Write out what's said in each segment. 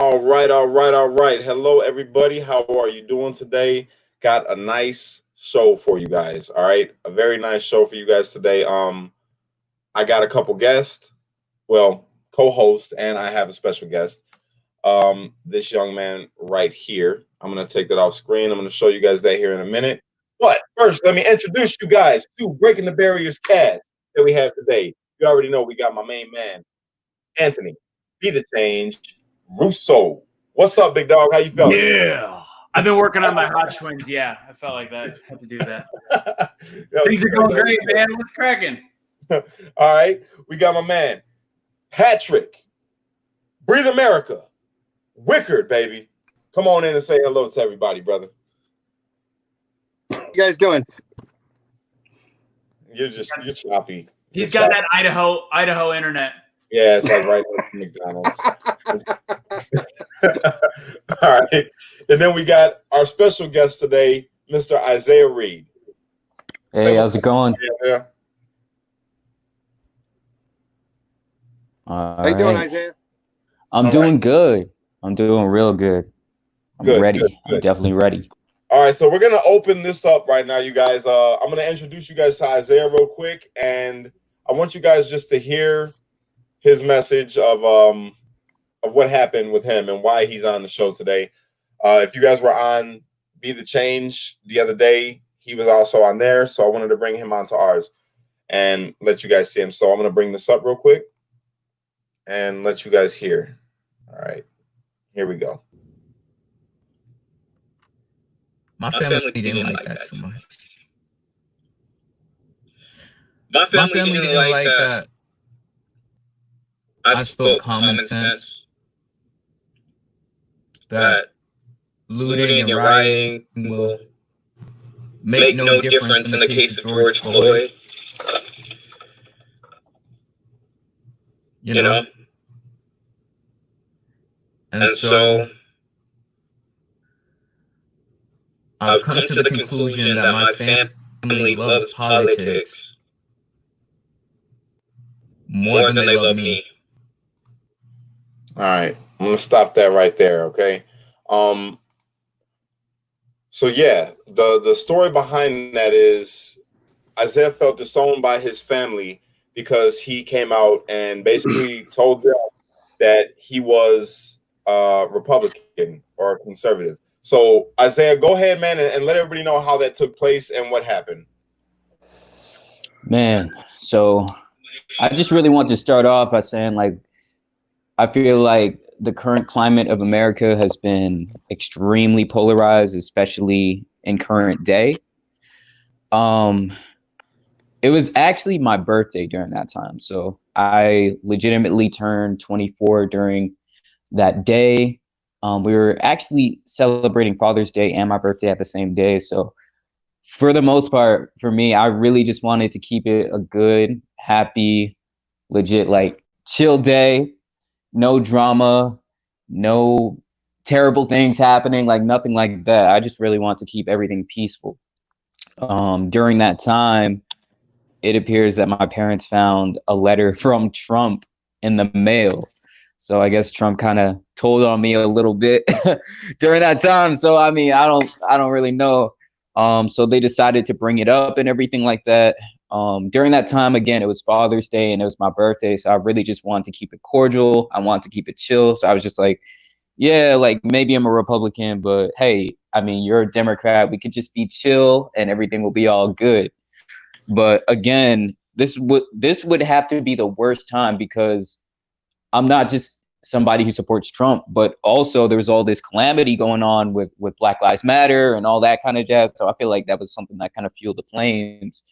All right. Hello, everybody. How are you doing today? Got a nice show for you guys. All right, a very nice show for you guys today. I got a couple guests, well, co-hosts, and I have a special guest. This young man right here. I'm gonna take that off screen. I'm gonna show you guys that here in a minute. But first, let me introduce you guys to Breaking the Barriers cast that we have today. You already know we got my main man, Anthony, Be the Change, Russo. What's up, big dog? How you feeling? Yeah. I've been working on my hot twins. Yeah, I felt like that. Had to do that. Things are going great, man. What's cracking? All right. We got my man, Patrick, Breathe America, Wickard, baby. Come on in and say hello to everybody, brother. How you guys doing? You're choppy. He's got that Idaho internet. Yeah, it's like right next to McDonald's. All right. And then we got our special guest today, Mr. Isaiah Reed. Hey, how's it going? Yeah. How you doing, Isaiah? I'm doing good. I'm doing real good. I'm ready. Good. I'm definitely ready. All right, so we're gonna open this up right now, you guys. I'm gonna introduce you guys to Isaiah real quick, and I want you guys just to hear his message of what happened with him and why he's on the show today. If you guys were on Be the Change the other day, he was also on there, so I wanted to bring him onto ours and let you guys see him. So I'm gonna bring this up real quick and let you guys hear. All right, here we go. My family didn't like that too much. My family didn't like that. I spoke common sense. That looting and rioting will make no difference in the case of George Floyd. You know? And so I've come to the conclusion that my family loves politics more than they love me. All right, I'm gonna stop that right there. Okay. So yeah, the story behind that is Isaiah felt disowned by his family because he came out and basically told them that he was Republican or conservative. So Isaiah, go ahead, man, and let everybody know how that took place and what happened. Man, so I just really want to start off by saying, like, I feel like the current climate of America has been extremely polarized, especially in current day. It was actually my birthday during that time. So I legitimately turned 24 during that day. We were actually celebrating Father's Day and my birthday at the same day. So for the most part, for me, I really just wanted to keep it a good, happy, legit, like chill day. No drama, no terrible things happening, like nothing like that. I just really want to keep everything peaceful. During that time, it appears that my parents found a letter from Trump in the mail. So I guess Trump kind of told on me a little bit during that time. So I mean, I don't really know. So they decided to bring it up and everything like that. During that time, again, it was Father's Day and it was my birthday. So I really just wanted to keep it cordial. I wanted to keep it chill. So I was just like, yeah, like maybe I'm a Republican, but hey, I mean, you're a Democrat. We could just be chill and everything will be all good. But again, this would have to be the worst time because I'm not just somebody who supports Trump, but also there's all this calamity going on with Black Lives Matter and all that kind of jazz. So I feel like that was something that kind of fueled the flames.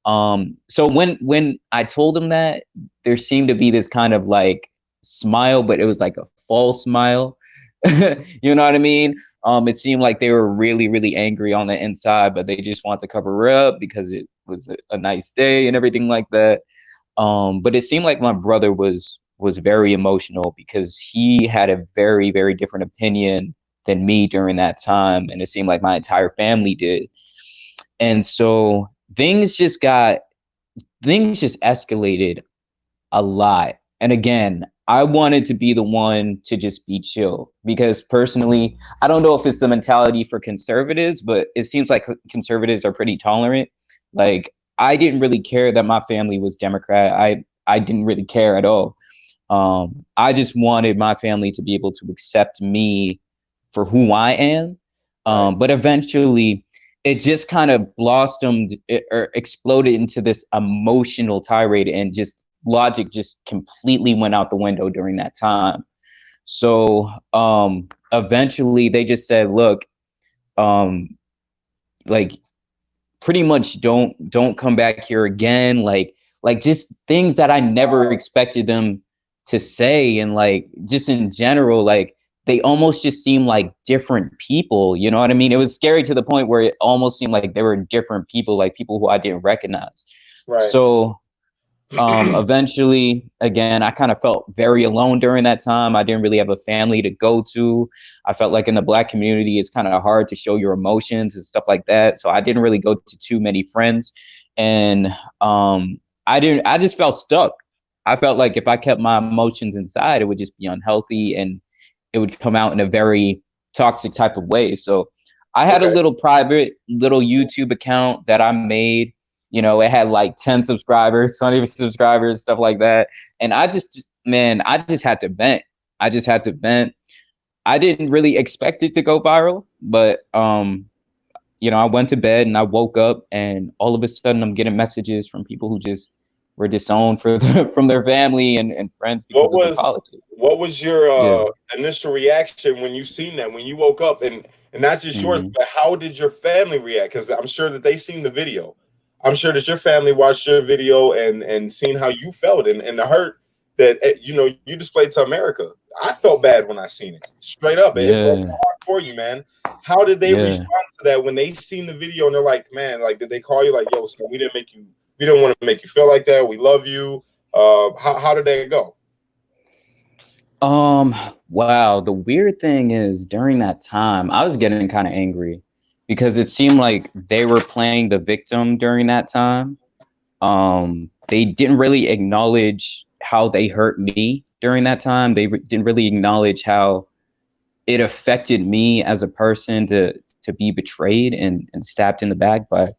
So when I told them that, there seemed to be this kind of like smile, but it was like a false smile. You know what I mean? It seemed like they were really, really angry on the inside, but they just want to cover it up because it was a nice day and everything like that. But it seemed like my brother was very emotional because he had a very, very different opinion than me during that time. And it seemed like my entire family did. And so things just escalated a lot. And again, I wanted to be the one to just be chill because personally, I don't know if it's the mentality for conservatives, but it seems like conservatives are pretty tolerant. Like I didn't really care that my family was Democrat. I didn't really care at all. I just wanted my family to be able to accept me for who I am. But eventually it just kind of blossomed or exploded into this emotional tirade, and just logic just completely went out the window during that time. So eventually they just said, look, like pretty much don't come back here again. Like just things that I never expected them to say. And like just in general, like they almost just seemed like different people, you know what I mean? It was scary to the point where it almost seemed like they were different people, like people who I didn't recognize. Right. So eventually, again, I kind of felt very alone during that time. I didn't really have a family to go to. I felt like in the Black community, it's kind of hard to show your emotions and stuff like that. So I didn't really go to too many friends. And I just felt stuck. I felt like if I kept my emotions inside, it would just be unhealthy and it would come out in a very toxic type of way. So I had a little private little YouTube account that I made. You know, it had like 10 subscribers, 20 subscribers, stuff like that. And I just had to vent. I just had to vent. I didn't really expect it to go viral, but you know, I went to bed and I woke up and all of a sudden I'm getting messages from people who just were disowned from their family and friends because of the politics. What was your initial reaction when you seen that, when you woke up, and not just yours, but how did your family react? Because I'm sure that they seen the video. I'm sure that your family watched your video and seen how you felt and the hurt that you know you displayed to America. I felt bad when I seen it. Straight up, it broke my heart for you, man. How did they respond to that when they seen the video and they're like, man, like did they call you like, yo, so we didn't want to make you feel like that. We love you. How did that go? Wow. The weird thing is during that time, I was getting kind of angry because it seemed like they were playing the victim during that time. They didn't really acknowledge how they hurt me during that time. They didn't really acknowledge how it affected me as a person to be betrayed and stabbed in the back by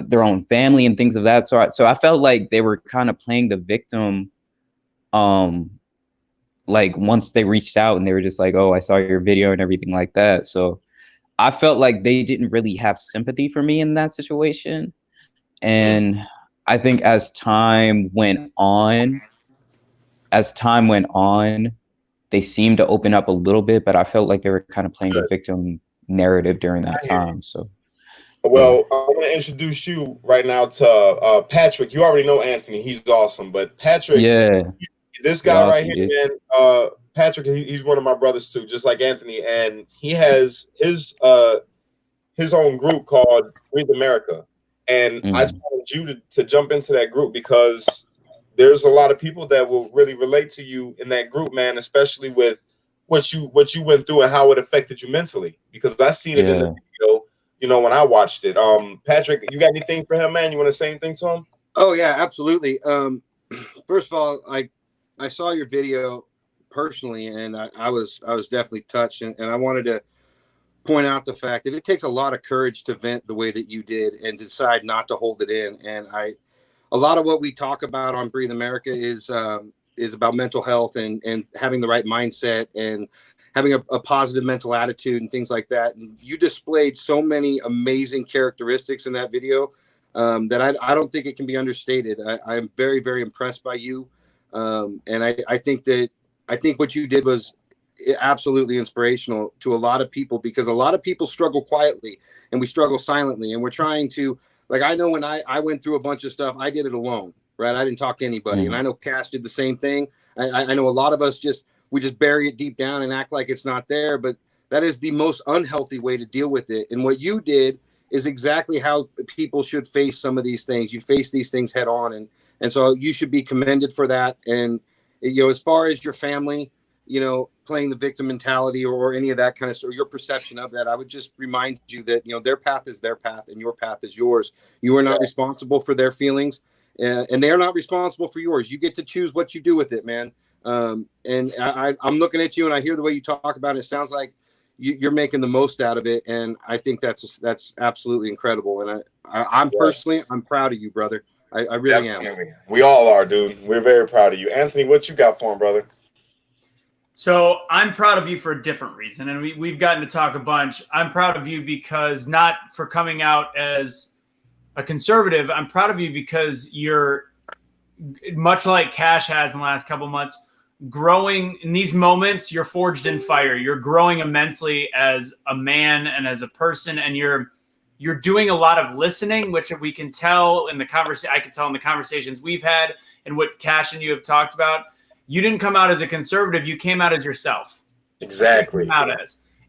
their own family and things of that sort. So I felt like they were kind of playing the victim. Like once they reached out and they were just like, oh, I saw your video and everything like that. So I felt like they didn't really have sympathy for me in that situation. And I think as time went on, they seemed to open up a little bit, but I felt like they were kind of playing the victim narrative during that time. So, well, I want to introduce you right now to Patrick. You already know Anthony; he's awesome. But Patrick, this guy right here, man. Patrick, he's one of my brothers too, just like Anthony, and he has his own group called Breathe America. And I told you to jump into that group because there's a lot of people that will really relate to you in that group, man, especially with what you went through and how it affected you mentally. Because I seen it in the video, you know, when I watched it. Patrick, you got anything for him, man? You want to say anything to him? Oh yeah, absolutely. First of all, I saw your video personally, and I was definitely touched, and I wanted to point out the fact that it takes a lot of courage to vent the way that you did and decide not to hold it in. And a lot of what we talk about on Breathe America is about mental health and having the right mindset and having a positive mental attitude and things like that. And you displayed so many amazing characteristics in that video that I don't think it can be understated. I'm very, very impressed by you. And I think what you did was absolutely inspirational to a lot of people, because a lot of people struggle quietly and we struggle silently, and we're trying to, like, I know when I went through a bunch of stuff, I did it alone, right? I didn't talk to anybody. And I know Cash did the same thing. I know a lot of us we just bury it deep down and act like it's not there, but that is the most unhealthy way to deal with it. And what you did is exactly how people should face some of these things. You face these things head on, and so you should be commended for that. And, you know, as far as your family, you know, playing the victim mentality or any of that kind of stuff, or your perception of that, I would just remind you that, you know, their path is their path and your path is yours. You are not responsible for their feelings, and they are not responsible for yours. You get to choose what you do with it, man. And I'm looking at you and I hear the way you talk about it. It sounds like you're making the most out of it. And I think that's absolutely incredible. And I'm personally, I'm proud of you, brother. I really Definitely. am. We all are, dude. We're very proud of you. Anthony, what you got for him, brother? So I'm proud of you for a different reason. And we've gotten to talk a bunch. I'm proud of you because not for coming out as a conservative. I'm proud of you because you're, much like Cash has in the last couple months, growing in these moments. You're forged in fire. You're growing immensely as a man and as a person, and you're doing a lot of listening, which we can tell in the conversation. I can tell in the conversations we've had and what Cash and you have talked about. You didn't come out as a conservative. You came out as yourself. Exactly.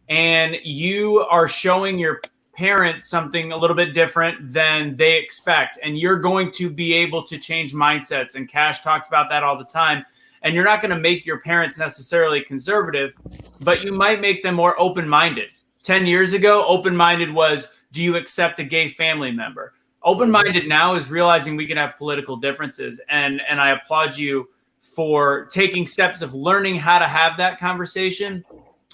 And you are showing your parents something a little bit different than they expect. And you're going to be able to change mindsets. And Cash talks about that all the time. And you're not going to make your parents necessarily conservative, but you might make them more open-minded. 10 years ago, open-minded was, do you accept a gay family member? Open-minded now is realizing we can have political differences. And I applaud you for taking steps of learning how to have that conversation,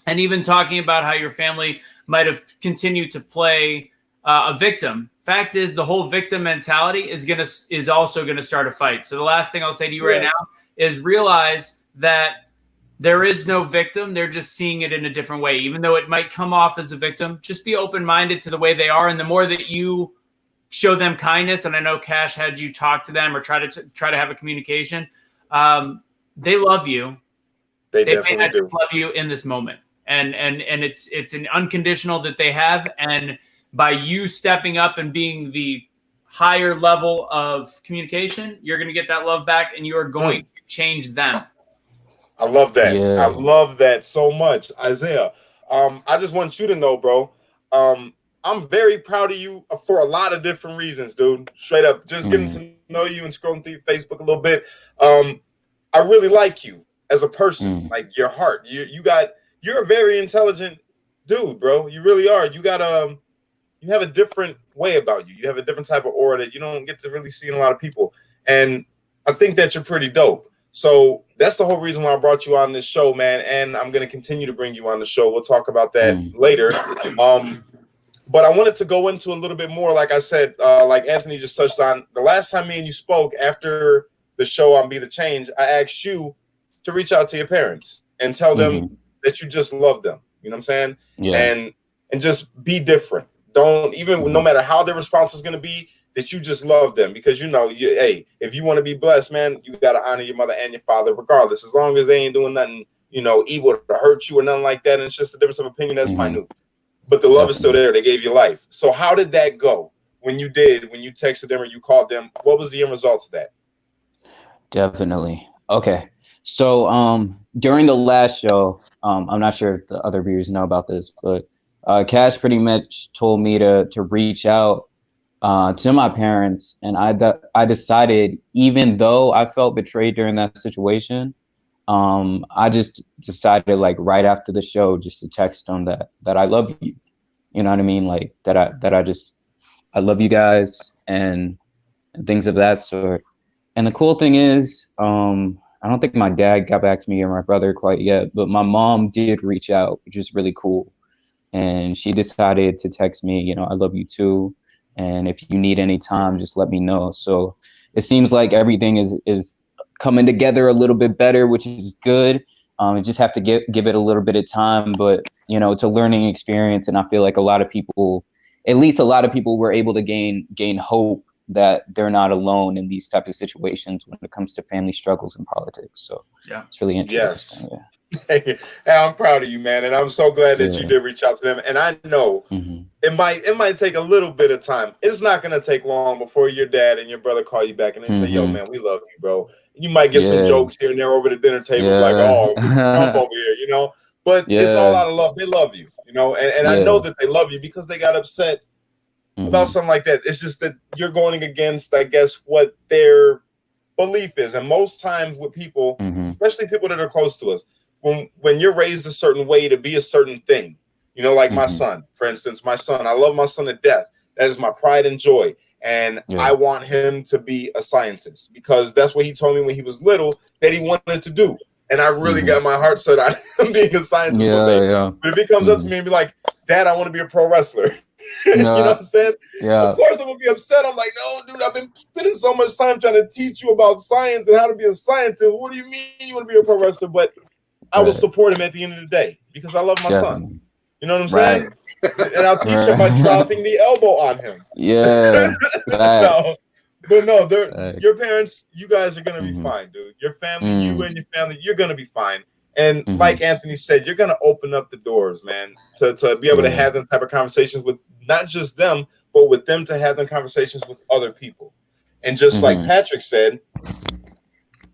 and even talking about how your family might have continued to play a victim. Fact is, the whole victim mentality is also gonna start a fight. So the last thing I'll say to you right now is realize that there is no victim. They're just seeing it in a different way. Even though it might come off as a victim, just be open-minded to the way they are. And the more that you show them kindness, and I know Cash had you talk to them or try to have a communication, they love you. They may not just love you in this moment. And it's an unconditional that they have. And by you stepping up and being the higher level of communication, you're going to get that love back, and you are going to change them. I love that. Yeah. I love that so much, Isaiah. I just want you to know, bro, I'm very proud of you for a lot of different reasons, dude. Straight up, just getting to know you and scrolling through your Facebook a little bit. I really like you as a person, like your heart. You're a very intelligent dude, bro. You really are. You have a different way about you. You have a different type of aura that you don't get to really see in a lot of people. And I think that you're pretty dope. So that's the whole reason why I brought you on this show, man. And I'm going to continue to bring you on the show. We'll talk about that later. But I wanted to go into a little bit more, like I said, like Anthony just touched on. The last time me and you spoke after the show on Be the Change, I asked you to reach out to your parents and tell them that you just love them. You know what I'm saying? Yeah. And just be different. Don't even, no matter how their response is going to be, that you just love them, because hey, if you want to be blessed, man, you got to honor your mother and your father regardless, as long as they ain't doing nothing, evil to hurt you or nothing like that. And it's just a difference of opinion that's minute. But the love is still there. They gave you life. So how did that go when you texted them or you called them? What was the end result of that? Definitely. Okay. So during the last show, I'm not sure if the other viewers know about this, but Cash pretty much told me to reach out to my parents, and I decided, even though I felt betrayed during that situation, I just decided, like, right after the show, just to text them that I love you. You know what I mean? Like that I love you guys and things of that sort. And the cool thing is, I don't think my dad got back to me or my brother quite yet, but my mom did reach out, which is really cool. And she decided to text me, I love you too. And if you need any time, just let me know. So it seems like everything is coming together a little bit better, which is good. You just have to give it a little bit of time, but it's a learning experience. And I feel like a lot of people were able to gain hope that they're not alone in these types of situations when it comes to family struggles and politics. So yeah, it's really interesting. Yes. Hey, I'm proud of you, man, and I'm so glad that you did reach out to them. And I know it might take a little bit of time. It's not going to take long before your dad and your brother call you back and they say, "Yo, man, we love you, bro." You might get some jokes here and there over the dinner table, like, "Oh, come over here," But it's all out of love. They love you, and I know that they love you because they got upset about something like that. It's just that you're going against, I guess, what their belief is. And most times with people, especially people that are close to us, when you're raised a certain way to be a certain thing, like my son, for instance, I love my son to death. That is my pride and joy. And I want him to be a scientist because that's what he told me when he was little that he wanted to do. and I really got my heart set on him being a scientist one day. Yeah. But if he comes up to me and be like, Dad, I want to be a pro wrestler. You know what I'm saying? Yeah. Of course I'm gonna be upset. I'm like, no, dude, I've been spending so much time trying to teach you about science and how to be a scientist. What do you mean you want to be a pro wrestler? But I will support him at the end of the day because I love my son. You know what I'm saying? And I'll teach him by dropping the elbow on him. Yeah. No, but no, your parents, you guys are gonna be fine, dude. Your family, you and your family, you're gonna be fine. And like Anthony said, you're gonna open up the doors, man, to be able to have them type of conversations with not just them, but with them to have them conversations with other people. And just like Patrick said,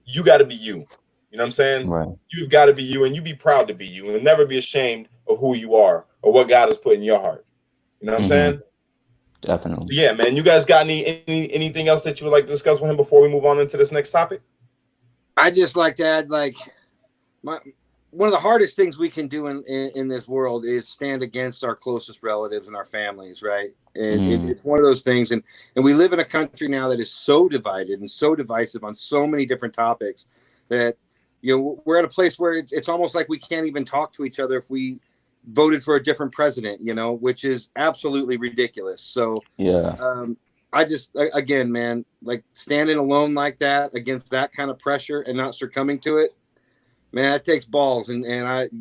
you got to be you. You know what I'm saying? Right. You've got to be you, and you be proud to be you, and never be ashamed of who you are or what God has put in your heart. You know what I'm saying? Definitely. Yeah, man. You guys got anything else that you would like to discuss with him before we move on into this next topic? I just like to add, like, one of the hardest things we can do in this world is stand against our closest relatives and our families, right? And it's one of those things. And we live in a country now that is so divided and so divisive on so many different topics that, you know, we're at a place where it's almost like we can't even talk to each other if we voted for a different president, you know, which is absolutely ridiculous. So, I just, again, man, like standing alone like that against that kind of pressure and not succumbing to it, man, that takes balls, and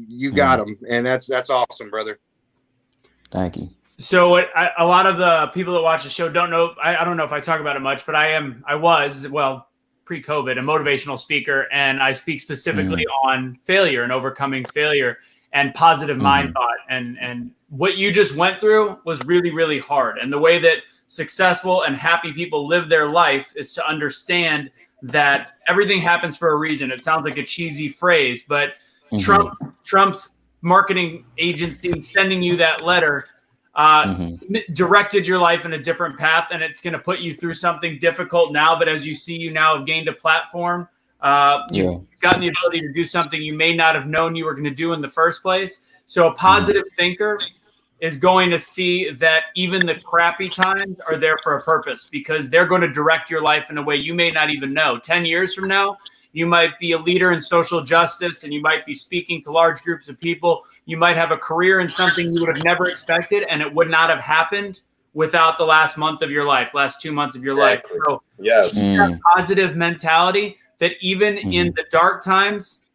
you got them, and that's awesome, brother. Thank you. So a lot of the people that watch the show don't know. I don't know if I talk about it much, but I was pre-COVID a motivational speaker, and I speak specifically on failure and overcoming failure and positive mind thought. And what you just went through was really, really hard. And the way that successful and happy people live their life is to understand that everything happens for a reason. It sounds like a cheesy phrase, but Trump's marketing agency sending you that letter directed your life in a different path, and it's going to put you through something difficult now. But as you now have gained a platform, you've gotten the ability to do something you may not have known you were going to do in the first place. So a positive thinker is going to see that even the crappy times are there for a purpose, because they're going to direct your life in a way you may not even know. 10 years from now, you might be a leader in social justice, and you might be speaking to large groups of people. You might have a career in something you would have never expected, and it would not have happened without the last month of your life, last 2 months of your life. So that positive mentality that even in the dark times,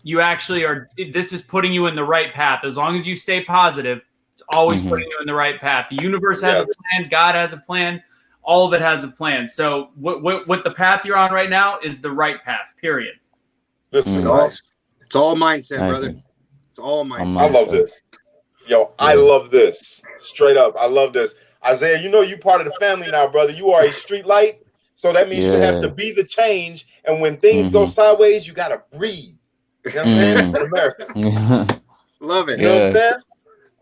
you actually are, this is putting you in the right path. As long as you stay positive, it's always putting you in the right path. The universe has a plan. God has a plan. All of it has a plan. So what the path you're on right now is the right path, period. This is nice. It's all mindset, brother. It's all mindset. I love this. Yo, I love this. Straight up. I love this. Isaiah, you know you part of the family now, brother. You are a street light. So that means you have to be the change. And when things go sideways, you got to breathe. You know what I'm saying? America. Love it. You know what I'm saying?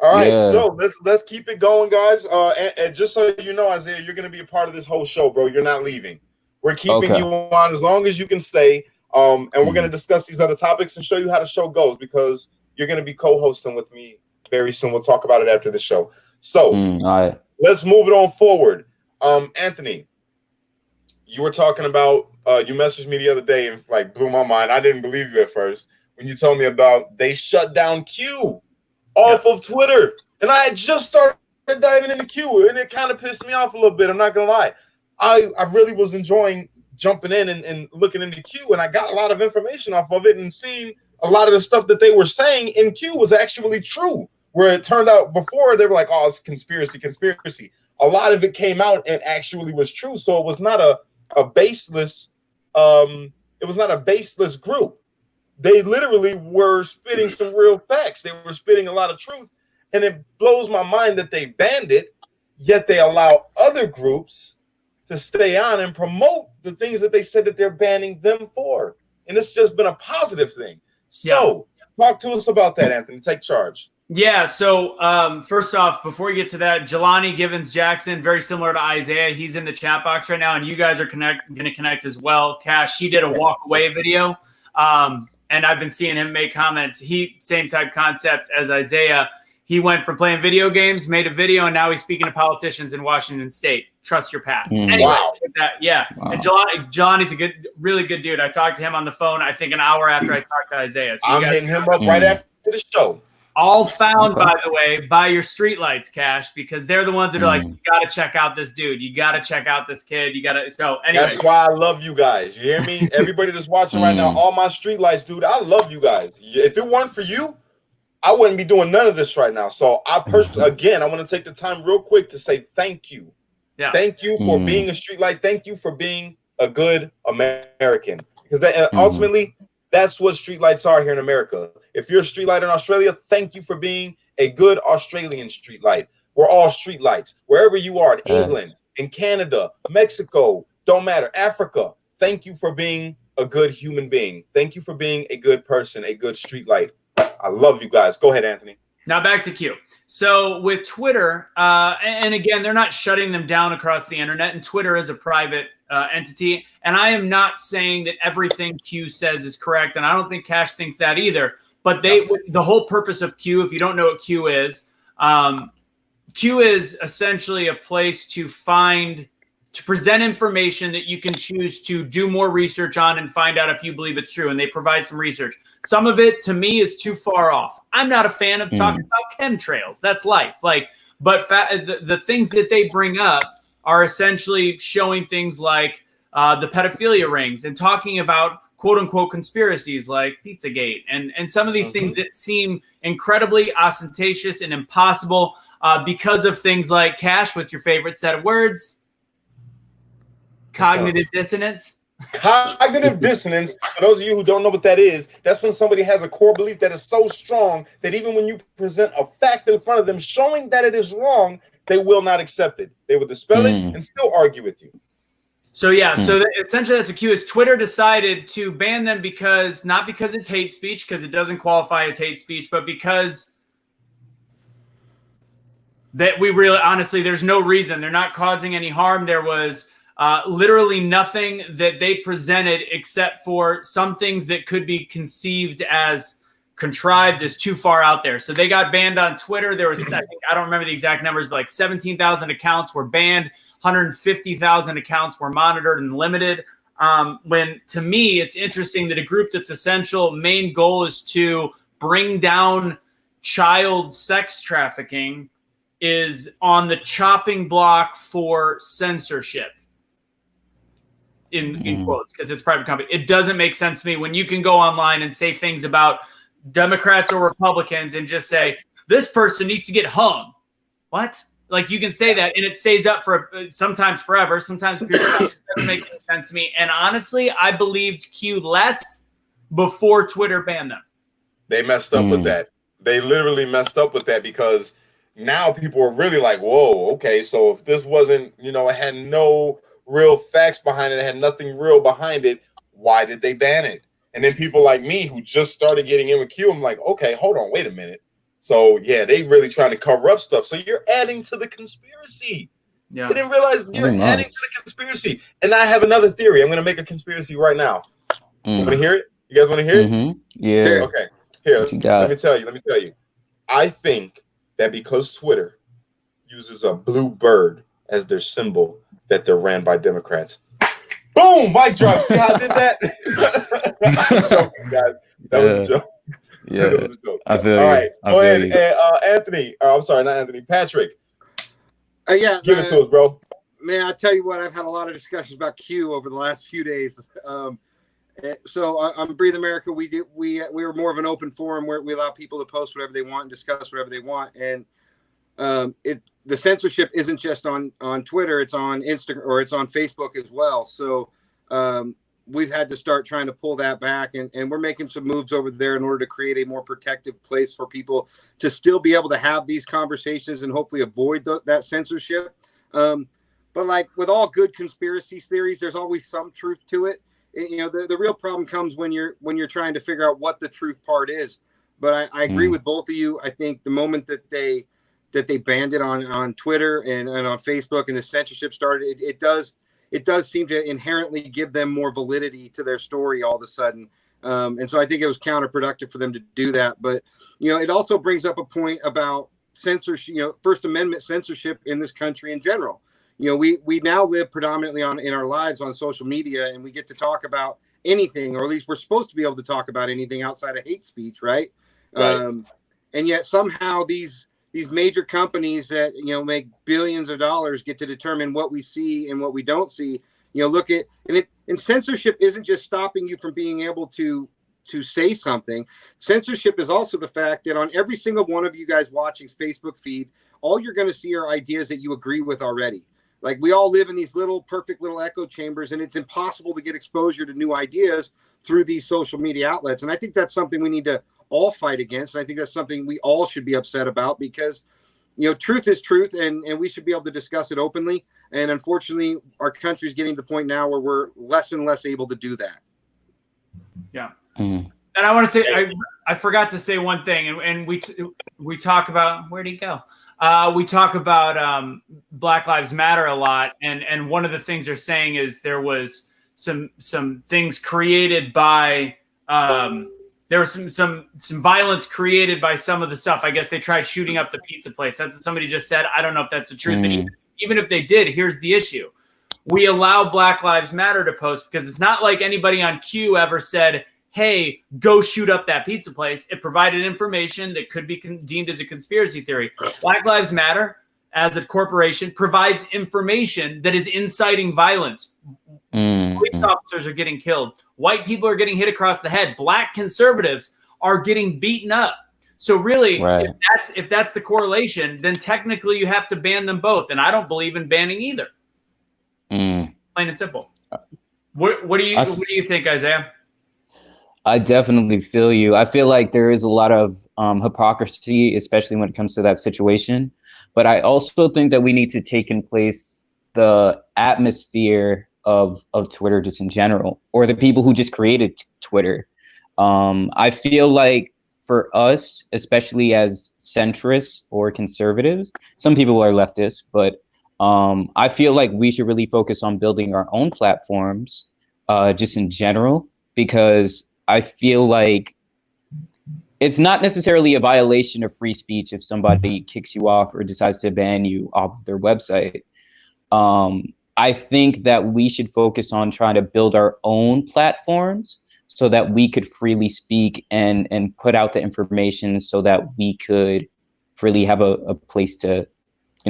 All right, so let's keep it going, guys. And just so you know, Isaiah, you're going to be a part of this whole show, bro. You're not leaving. We're keeping you on as long as you can stay. And we're going to discuss these other topics and show you how the show goes, because you're going to be co-hosting with me very soon. We'll talk about it after the show. So let's move it on forward. Anthony, you were talking about, you messaged me the other day and like blew my mind. I didn't believe you at first when you told me about they shut down Q off of Twitter. And I had just started diving into Q, and it kind of pissed me off a little bit. I'm not going to lie. I really was enjoying jumping in and looking into Q, and I got a lot of information off of it, and seeing a lot of the stuff that they were saying in Q was actually true, where it turned out before they were like, oh, it's conspiracy. A lot of it came out and actually was true. So it was not a baseless group. They literally were spitting some real facts. They were spitting a lot of truth. And it blows my mind that they banned it, yet they allow other groups to stay on and promote the things that they said that they're banning them for. And it's just been a positive thing. So talk to us about that, Anthony. Take charge. Yeah, so first off, before you get to that, Jelani Givens Jackson, very similar to Isaiah. He's in the chat box right now, and you guys are going to connect as well. Cash, he did a walk away video. And I've been seeing him make comments. Same type concept as Isaiah. He went from playing video games, made a video, and now he's speaking to politicians in Washington State. Trust your path. Anyway, Wow. yeah. Wow. And Jelani's a really good dude. I talked to him on the phone, I think, an hour after I talked to Isaiah. So I'm hitting him up right after the show. all found, by the way, by your streetlights, Cash, because they're the ones that are like, you got to check out this dude. You got to check out this kid. You got to. So anyway. That's why I love you guys. You hear me? Everybody that's watching right now, all my streetlights, dude, I love you guys. If it weren't for you, I wouldn't be doing none of this right now. So I personally, again, I want to take the time real quick to say thank you. Yeah. Thank you for being a streetlight. Thank you for being a good American. Because that, ultimately, that's what streetlights are here in America. If you're a streetlight in Australia, thank you for being a good Australian streetlight. We're all streetlights. Wherever you are, in England, in Canada, Mexico, don't matter, Africa, thank you for being a good human being. Thank you for being a good person, a good streetlight. I love you guys. Go ahead, Anthony. Now back to Q. So with Twitter, and again, they're not shutting them down across the internet, and Twitter is a private entity. And I am not saying that everything Q says is correct, and I don't think Cash thinks that either. But the whole purpose of Q, if you don't know what Q is essentially a place to present information that you can choose to do more research on and find out if you believe it's true. And they provide some research. Some of it, to me, is too far off. I'm not a fan of talking about chemtrails. That's life. But the things that they bring up are essentially showing things like the pedophilia rings and talking about quote unquote conspiracies like Pizzagate and some of these things that seem incredibly ostentatious and impossible because of things like Cash, what's your favorite set of words? Cognitive dissonance. Cognitive dissonance, for those of you who don't know what that is, that's when somebody has a core belief that is so strong that even when you present a fact in front of them showing that it is wrong, they will not accept it. They will dispel it and still argue with you. So essentially that's what Q is. Twitter decided to ban them not because it's hate speech, because it doesn't qualify as hate speech, but because that we really, honestly, there's no reason. They're not causing any harm. There was literally nothing that they presented except for some things that could be conceived as contrived as too far out there. So they got banned on Twitter. There was, I don't remember the exact numbers, but like 17,000 accounts were banned. 150,000 accounts were monitored and limited. When to me, it's interesting that a group that's essential main goal is to bring down child sex trafficking is on the chopping block for censorship. In quotes, because it's a private company. It doesn't make sense to me when you can go online and say things about Democrats or Republicans and just say, this person needs to get hung. What? Like, you can say that and it stays up for sometimes forever, sometimes it doesn't make any sense to me. And honestly, I believed Q less before Twitter banned them. They messed up with that. They literally messed up with that because now people are really like, whoa, okay, so if this wasn't, it had no real facts behind it, had nothing real behind it, why did they ban it? And then people like me who just started getting in with Q, I'm like, okay, hold on, wait a minute. So yeah, they really trying to cover up stuff. So you're adding to the conspiracy. Yeah. I didn't realize you're adding to the conspiracy. And I have another theory. I'm going to make a conspiracy right now. You want to hear it? You guys want to hear it? Yeah. Okay. Here, let me tell you. I think that because Twitter uses a blue bird as their symbol, that they're ran by Democrats. Boom! Mic drop. See how I did that? I'm joking, guys. That was a joke. Yeah. That was a joke. I feel All right. Go ahead. you. Anthony. I'm sorry, not Anthony. Patrick. Give it to us, bro. Man, I tell you what, I've had a lot of discussions about Q over the last few days. So on Breathe America, we were more of an open forum where we allow people to post whatever they want and discuss whatever they want. And the censorship isn't just on Twitter; it's on Instagram or it's on Facebook as well. So we've had to start trying to pull that back, and we're making some moves over there in order to create a more protective place for people to still be able to have these conversations and hopefully avoid that censorship. But like with all good conspiracy theories, there's always some truth to it. The real problem comes when you're trying to figure out what the truth part is. But I agree with both of you. I think the moment that they banned it on Twitter and on Facebook and the censorship started, it does seem to inherently give them more validity to their story all of a sudden. And so I think it was counterproductive for them to do that. But, it also brings up a point about censorship, First Amendment censorship in this country in general. We now live predominantly in our lives on social media, and we get to talk about anything, or at least we're supposed to be able to talk about anything outside of hate speech, right? And yet somehow these major companies that make billions of dollars get to determine what we see and what we don't see. Look at and censorship isn't just stopping you from being able to say something. Censorship is also the fact that on every single one of you guys watching's Facebook feed, all you're going to see are ideas that you agree with already. Like, we all live in these perfect little echo chambers, and it's impossible to get exposure to new ideas through these social media outlets. And I think that's something we need to all fight against. And I think that's something we all should be upset about, because, truth is truth, and we should be able to discuss it openly. And unfortunately, our country is getting to the point now where we're less and less able to do that. Yeah. Mm-hmm. And I want to say, I forgot to say one thing, and we talk about, where'd he go? We talk about Black Lives Matter a lot, and one of the things they're saying is there was some things created by there was some violence created by some of the stuff. I guess they tried shooting up the pizza place. That's what somebody just said. I don't know if that's the truth, but even if they did, here's the issue: we allow Black Lives Matter to post because it's not like anybody on Q ever said, hey, go shoot up that pizza place. It provided information that could be deemed as a conspiracy theory. Black Lives Matter, as a corporation, provides information that is inciting violence. Police officers are getting killed. White people are getting hit across the head. Black conservatives are getting beaten up. So really, if that's the correlation, then technically you have to ban them both. And I don't believe in banning either. Plain and simple. What do you think, Isaiah? I definitely feel you. I feel like there is a lot of hypocrisy, especially when it comes to that situation. But I also think that we need to take in place the atmosphere of Twitter just in general, or the people who just created Twitter. I feel like for us, especially as centrists or conservatives, some people are leftists, but I feel like we should really focus on building our own platforms just in general, because I feel like it's not necessarily a violation of free speech if somebody kicks you off or decides to ban you off of their website. I think that we should focus on trying to build our own platforms so that we could freely speak and put out the information so that we could freely have a place to,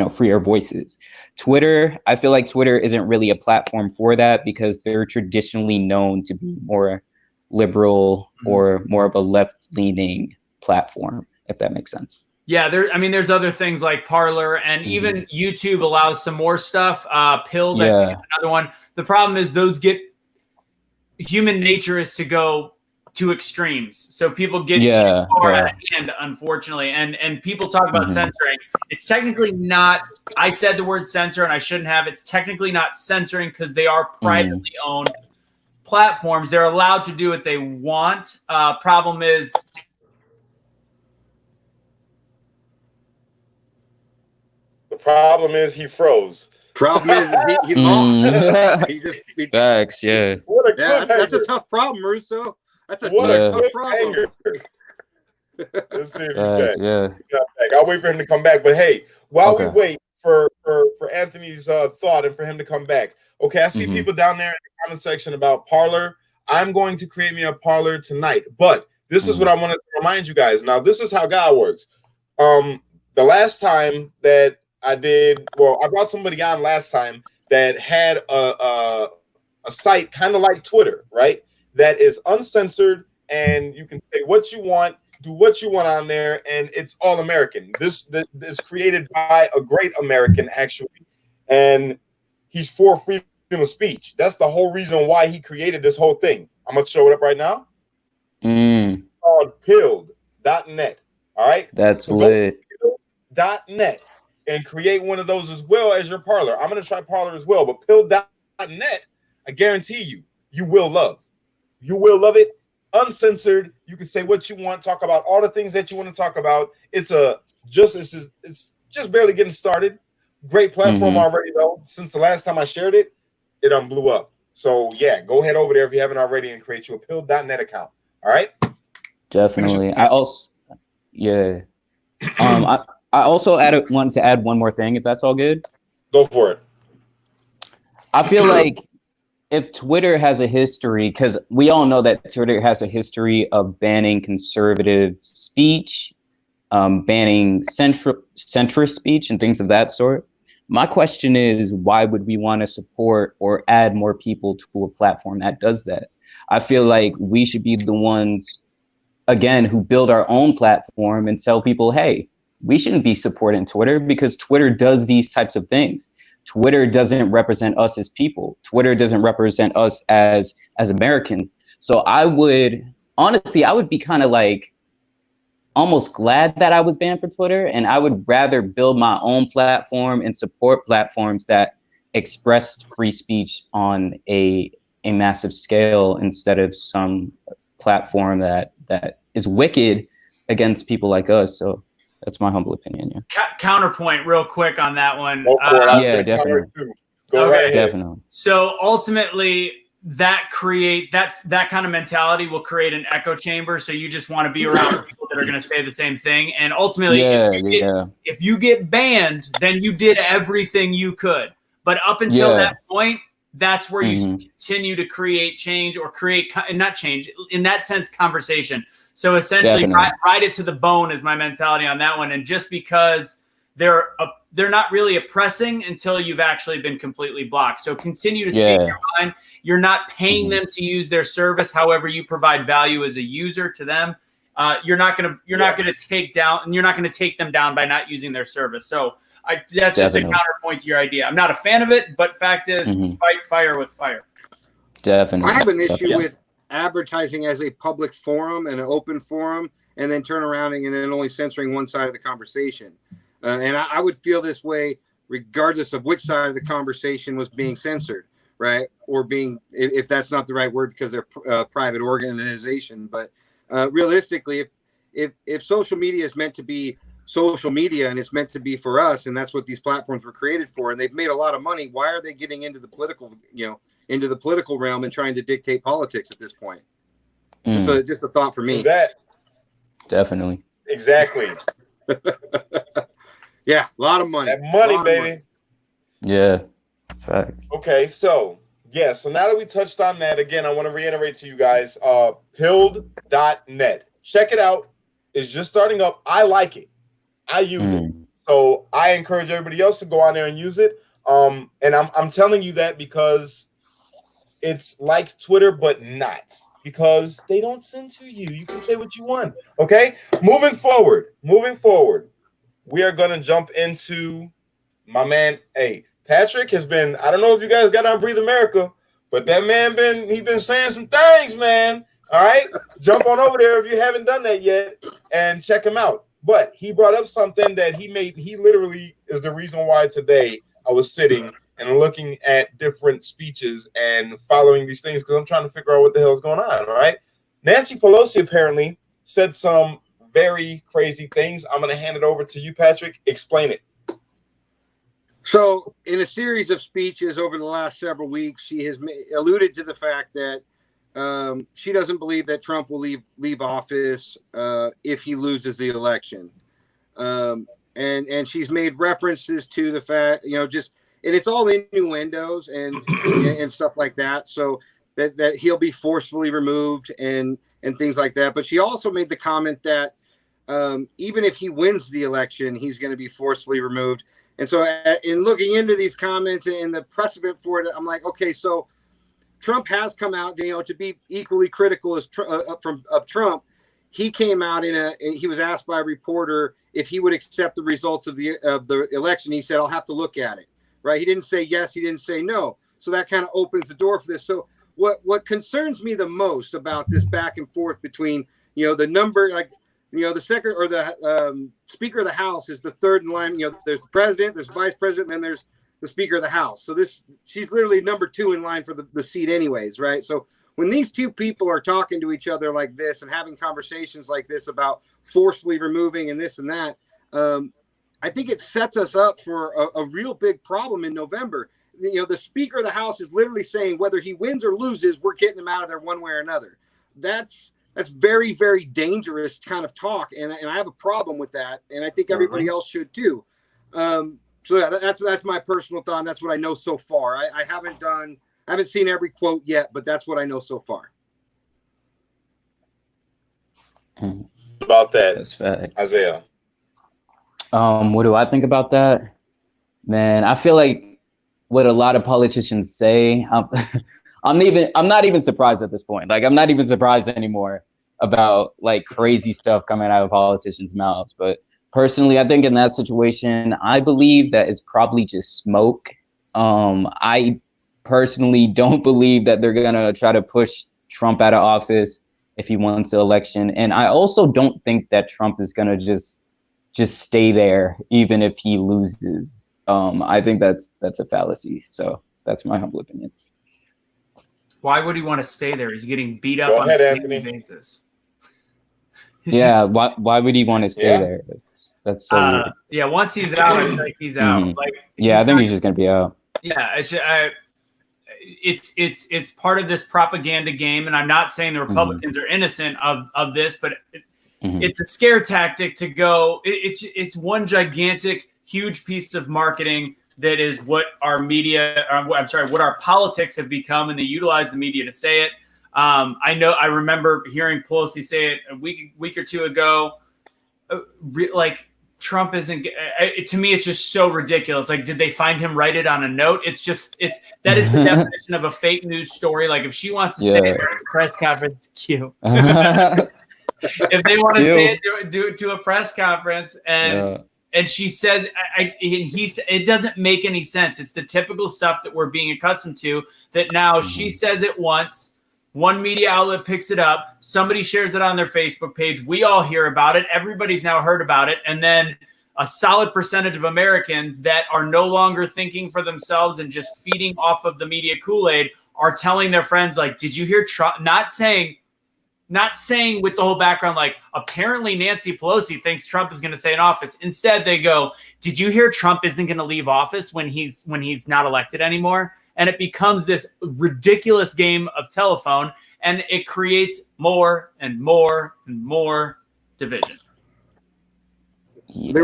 free our voices. Twitter, I feel like Twitter isn't really a platform for that, because they're traditionally known to be more liberal or more of a left-leaning platform, if that makes sense. Yeah, there's other things like Parler, and even YouTube allows some more stuff. Pilled, I think, is another one. The problem is human nature is to go to extremes. So people get too far at the end, unfortunately. And people talk about censoring. It's technically not, I said the word censor and I shouldn't have. It's technically not censoring because they are privately owned platforms. They're allowed to do what they want. Problem is, the problem is he froze. Problem is he lost. Facts, yeah. What a that's a tough problem, Russo. That's a tough problem. Let's see if he's back. I'll wait for him to come back. But hey, while we wait for Anthony's thought and for him to come back, okay, I see people down there in the comment section about Parler. I'm going to create me a Parler tonight. But this is what I wanted to remind you guys. Now, this is how God works. The last time that I brought somebody on last time that had a site kind of like Twitter, right? That is uncensored, and you can say what you want, do what you want on there, and it's all American. This is created by a great American, actually, and he's for freedom of speech. That's the whole reason why he created this whole thing. I'm gonna show it up right now. It's called Pilled.net. All right, that's lit. Pilled.net, and create one of those as well as your Parler. I'm gonna try Parler as well, but Pilled.net, I guarantee you will love. You will love it. Uncensored. You can say what you want, talk about all the things that you want to talk about. It's just barely getting started. Great platform already, though. Since the last time I shared it, it blew up. So yeah, go ahead over there if you haven't already and create you a Pilled.net account. All right. Definitely. I I also wanted to add one more thing, if that's all good. Go for it. I feel like if Twitter has a history, because we all know that Twitter has a history of banning conservative speech, banning centrist speech and things of that sort. My question is, why would we want to support or add more people to a platform that does that? I feel like we should be the ones, again, who build our own platform and tell people, hey, we shouldn't be supporting Twitter because Twitter does these types of things. Twitter doesn't represent us as people. Twitter doesn't represent us as Americans. So I would be kind of like almost glad that I was banned from Twitter, and I would rather build my own platform and support platforms that express free speech on a massive scale instead of some platform that is wicked against people like us. So that's my humble opinion. Yeah. Counterpoint, real quick on that one. Yeah, definitely. Go right ahead. Definitely. So ultimately, that creates that kind of mentality will create an echo chamber. So you just want to be around people that are going to say the same thing. And ultimately, if you get banned, then you did everything you could. But up until that point, that's where you continue to create change or not change, in that sense, conversation. So essentially, ride it to the bone is my mentality on that one. And just because they're not really oppressing until you've actually been completely blocked. So continue to speak your mind. You're not paying them to use their service. However, you provide value as a user to them. You're not going to take them down by not using their service. So that's just a counterpoint to your idea. I'm not a fan of it, but fact is, fight fire with fire. Definitely. I have an issue with advertising as a public forum and an open forum, and then turn around and then only censoring one side of the conversation. And I would feel this way regardless of which side of the conversation was being censored, right? Or being, if that's not the right word because they're a private organization. But realistically, if social media is meant to be social media and it's meant to be for us, and that's what these platforms were created for, and they've made a lot of money, why are they getting into the political realm and trying to dictate politics at this point? Just a thought for me. That definitely. Exactly. Yeah, a lot of money. That money, baby. Yeah, that's facts. Okay, so so now that we touched on that, again, I want to reiterate to you guys, pilled.net. Check it out. It's just starting up. I like it. I use it. So I encourage everybody else to go on there and use it. And I'm telling you that because it's like Twitter, but not. Because they don't censor you. You can say what you want. Okay? Moving forward. We are going to jump into my man. Hey, Patrick has been, I don't know if you guys got on Breathe America, but that man he been saying some things, man. All right? Jump on over there if you haven't done that yet and check him out. But he brought up something that he literally is the reason why today I was sitting and looking at different speeches and following these things because I'm trying to figure out what the hell is going on. All right. Nancy Pelosi apparently said some very crazy things. I'm going to hand it over to you, Patrick. Explain it. So in a series of speeches over the last several weeks, she has alluded to the fact that she doesn't believe that Trump will leave office if he loses the election. And she's made references to the fact, and it's all innuendos and stuff like that. So that he'll be forcefully removed and things like that. But she also made the comment that even if he wins the election, he's going to be forcefully removed. And so in looking into these comments and the precedent for it, I'm like, okay, so Trump has come out, to be equally critical as of Trump. He came out he was asked by a reporter if he would accept the results of the election. He said, I'll have to look at it. Right. He didn't say yes. He didn't say no. So that kind of opens the door for this. So what concerns me the most about this back and forth between, the number, the second or the Speaker of the House is the third in line. There's the president, there's the vice president, and then there's the Speaker of the House. So she's literally number 2 in line for the seat anyways. Right. So when these two people are talking to each other like this and having conversations like this about forcefully removing and this and that, I think it sets us up for a real big problem in November. The Speaker of the House is literally saying whether he wins or loses, we're getting him out of there one way or another. That's That's very, very dangerous kind of talk, and I have a problem with that, and I think everybody else should too. So yeah, that's my personal thought. And that's what I know so far. I haven't seen every quote yet, but that's what I know so far. About that, That's facts. Isaiah. What do I think about that? Man, I feel like what a lot of politicians say, I'm not even surprised at this point. Like, I'm not even surprised anymore about like crazy stuff coming out of politicians' mouths. But personally, I think in that situation, I believe that it's probably just smoke. I personally don't believe that they're gonna try to push Trump out of office if he wins the election. And I also don't think that Trump is gonna just stay there even if he loses. I think that's a fallacy. So that's my humble opinion. Why would he want to stay there? He's getting beat up Go on ahead, a Anthony. daily basis. Yeah, why would he want to stay there? That's so weird. Yeah, once he's out, I feel like he's out. Mhm. Like, Yeah, I think he's just gonna be out. yeah, it's part of this propaganda game, and I'm not saying the Republicans are innocent of this, but it's a scare tactic to go. It's one gigantic, huge piece of marketing that is what our media, what our politics have become, and they utilize the media to say it. I remember hearing Pelosi say it a week or two ago. Like, Trump isn't. To me, it's just so ridiculous. Like, did they find him write it on a note? That is the definition of a fake news story. Like, if she wants to say it at a press conference, cute. If they want to say it, do it to a press conference, and she says, it doesn't make any sense. It's the typical stuff that we're being accustomed to. That now she says it once, one media outlet picks it up, somebody shares it on their Facebook page, we all hear about it, everybody's now heard about it, and then a solid percentage of Americans that are no longer thinking for themselves and just feeding off of the media Kool-Aid are telling their friends, like, did you hear Trump? Not saying with the whole background, like, apparently Nancy Pelosi thinks Trump is going to stay in office. Instead, they go, did you hear Trump isn't going to leave office when he's not elected anymore? And it becomes this ridiculous game of telephone, and it creates more and more and more division.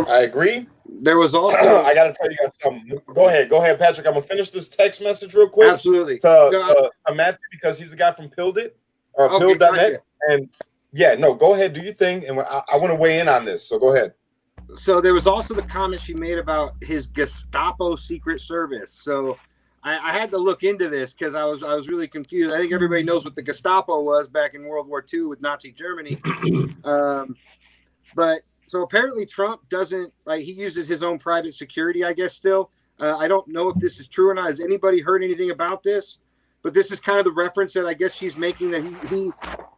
I agree. There was also I got to tell you guys something. Go ahead, Patrick. I'm gonna finish this text message real quick. Absolutely. To Matthew, because he's the guy from Pilled It or Pilled.net. Gotcha. And yeah, no, go ahead, do your thing, and I want to weigh in on this. So go ahead. So there was also the comment she made about his Gestapo Secret Service. So I had to look into this because I was really confused. I think everybody knows what the Gestapo was back in World War II with Nazi Germany. But so apparently Trump doesn't, like, he uses his own private security, I guess, still. I don't know if this is true or not. Has anybody heard anything about this? But this is kind of the reference that I guess she's making, that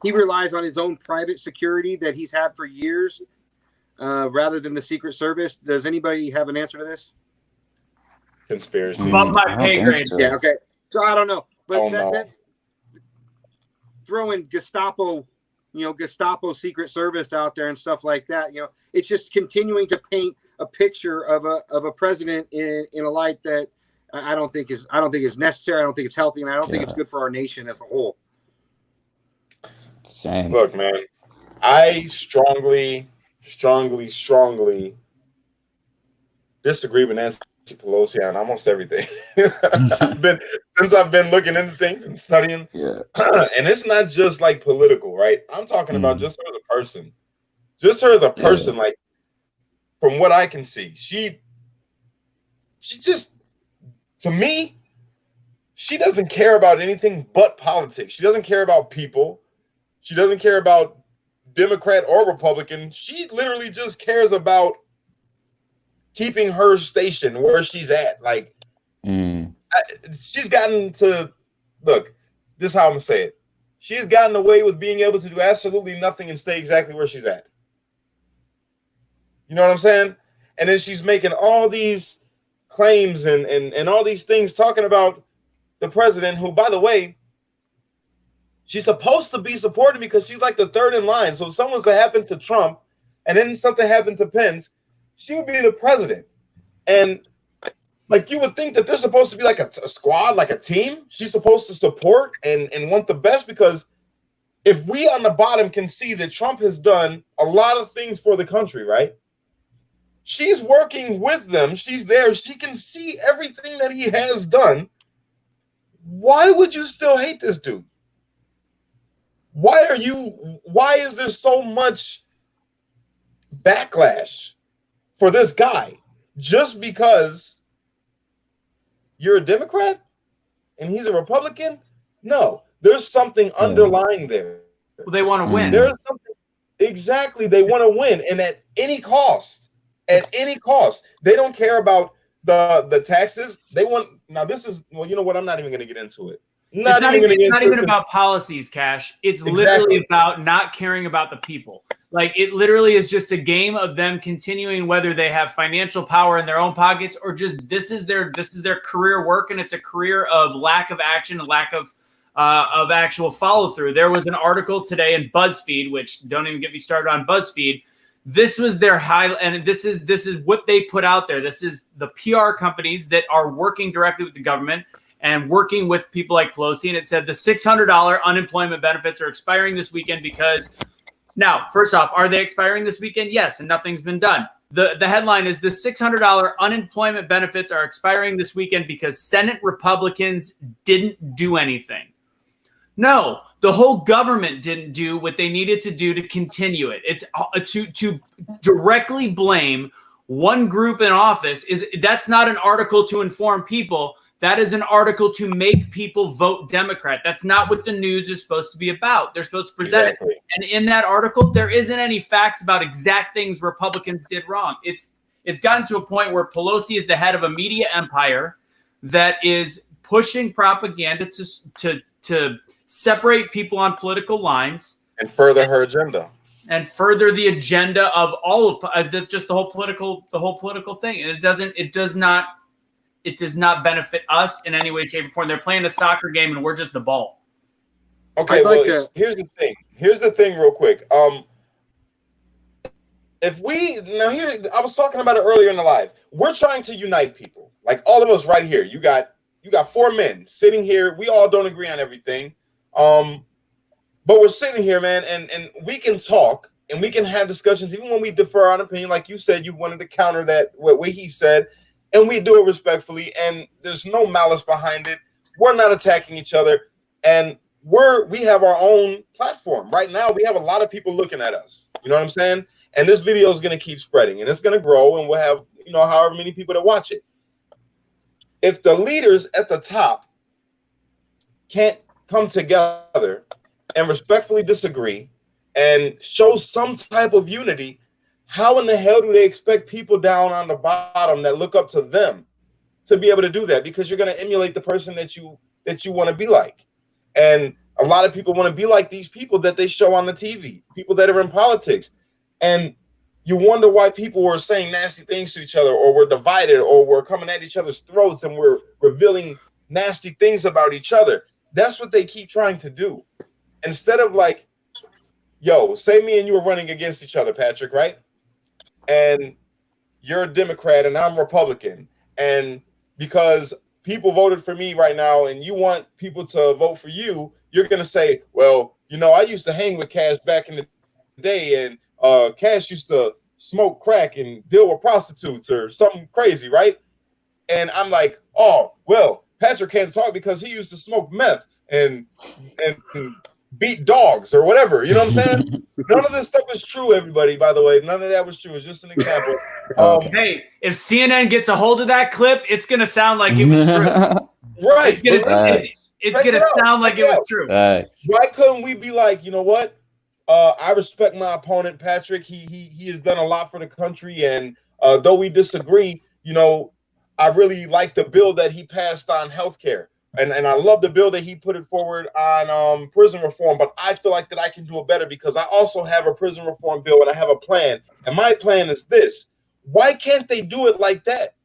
he relies on his own private security that he's had for years rather than the Secret Service. Does anybody have an answer to this? Conspiracy. Above my pay grade. So. Yeah, okay. So I don't know. But that throwing Gestapo, Gestapo Secret Service out there and stuff like that, it's just continuing to paint a picture of a president in a light that I don't think is necessary. I don't think it's healthy, and I don't think it's good for our nation as a whole. Same. Look, man, I strongly disagree with Nancy Pelosi on almost everything. Since I've been looking into things and studying, and it's not just like political, right? I'm talking about just her as a person. Just her as a person, like, from what I can see, she just, to me, she doesn't care about anything but politics. She doesn't care about people. She doesn't care about Democrat or Republican. She literally just cares about keeping her station where she's at. Like, she's gotten to, look, this is how I'm going to say it. She's gotten away with being able to do absolutely nothing and stay exactly where she's at. You know what I'm saying? And then she's making all these claims and all these things talking about the president, who, by the way, she's supposed to be supported because she's like the third in line. So if someone's to happen to Trump and then something happened to Pence, she would be the president. And like, you would think that they're supposed to be like a squad, like a team. She's supposed to support and want the best, because if we on the bottom can see that Trump has done a lot of things for the country, right? She's working with them. She's there. She can see everything that he has done. Why would you still hate this dude? Why is there so much backlash for this guy just because you're a Democrat and he's a Republican? No, there's something underlying there. Well, they want to win. There's something exactly. They want to win, and at any cost. At any cost. They don't care about the taxes. They want now. This is you know what? I'm not even going to get into it. It's not even about policies, Cash. It's literally about not caring about the people. Like it literally is just a game of them continuing whether they have financial power in their own pockets or just this is their career work, and it's a career of lack of action, a lack of actual follow through. There was an article today in BuzzFeed, which don't even get me started on BuzzFeed. This was their high, and this is what they put out there. This is the PR companies that are working directly with the government and working with people like Pelosi. And it said the $600 unemployment benefits are expiring this weekend because now, first off, are they expiring this weekend? Yes, and nothing's been done. The headline is the $600 unemployment benefits are expiring this weekend because Senate Republicans didn't do anything. No, the whole government didn't do what they needed to do to continue it. It's to directly blame one group in office. That's not an article to inform people. That is an article to make people vote Democrat. That's not what the news is supposed to be about. They're supposed to present it. And in that article, there isn't any facts about exact things Republicans did wrong. It's gotten to a point where Pelosi is the head of a media empire that is pushing propaganda to separate people on political lines and further her agenda and further the agenda of all of just the whole political thing. And it does not benefit us in any way, shape, or form. They're playing a soccer game and we're just the ball. Okay, here's the thing. Here's the thing real quick. I was talking about it earlier in the live. We're trying to unite people. Like all of us right here. You got four men sitting here. We all don't agree on everything. But we're sitting here, man, and we can talk and we can have discussions even when we defer on opinion. Like you said, you wanted to counter that what he said, and we do it respectfully, and there's no malice behind it. We're not attacking each other, and we have our own platform. Right now, we have a lot of people looking at us. You know what I'm saying? And this video is going to keep spreading, and it's going to grow, and we'll have, however many people that watch it. If the leaders at the top can't come together and respectfully disagree and show some type of unity, how in the hell do they expect people down on the bottom that look up to them to be able to do that? Because you're going to emulate the person that you want to be like. And a lot of people want to be like these people that they show on the TV, people that are in politics. And you wonder why people were saying nasty things to each other, or we're divided, or we're coming at each other's throats and we're revealing nasty things about each other. That's what they keep trying to do. Instead of like, yo, say me and you are running against each other, Patrick, right? And you're a Democrat and I'm Republican. And because people voted for me right now and you want people to vote for you, you're going to say, well, I used to hang with Cash back in the day, and Cash used to smoke crack and deal with prostitutes or something crazy, right? And I'm like, oh, well, Patrick can't talk because he used to smoke meth and beat dogs or whatever. You know what I'm saying? None of this stuff is true, everybody, by the way. None of that was true. It's just an example. Hey, if CNN gets a hold of that clip, it's going to sound like it was true. Right. It's going to sound like it was true. Why couldn't we be like, you know what? I respect my opponent, Patrick. He has done a lot for the country. And though we disagree, I really like the bill that he passed on healthcare. And I love the bill that he put it forward on prison reform, but I feel like that I can do it better because I also have a prison reform bill and I have a plan. And my plan is this. Why can't they do it like that?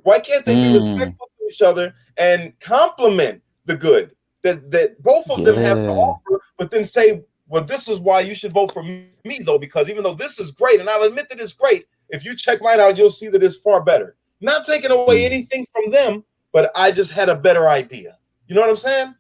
Why can't they be respectful to each other and compliment the good that both of them have to offer, but then say, well, this is why you should vote for me, though, because even though this is great, and I'll admit that it's great, if you check mine out, you'll see that it's far better. Not taking away anything from them, but I just had a better idea. You know what I'm saying?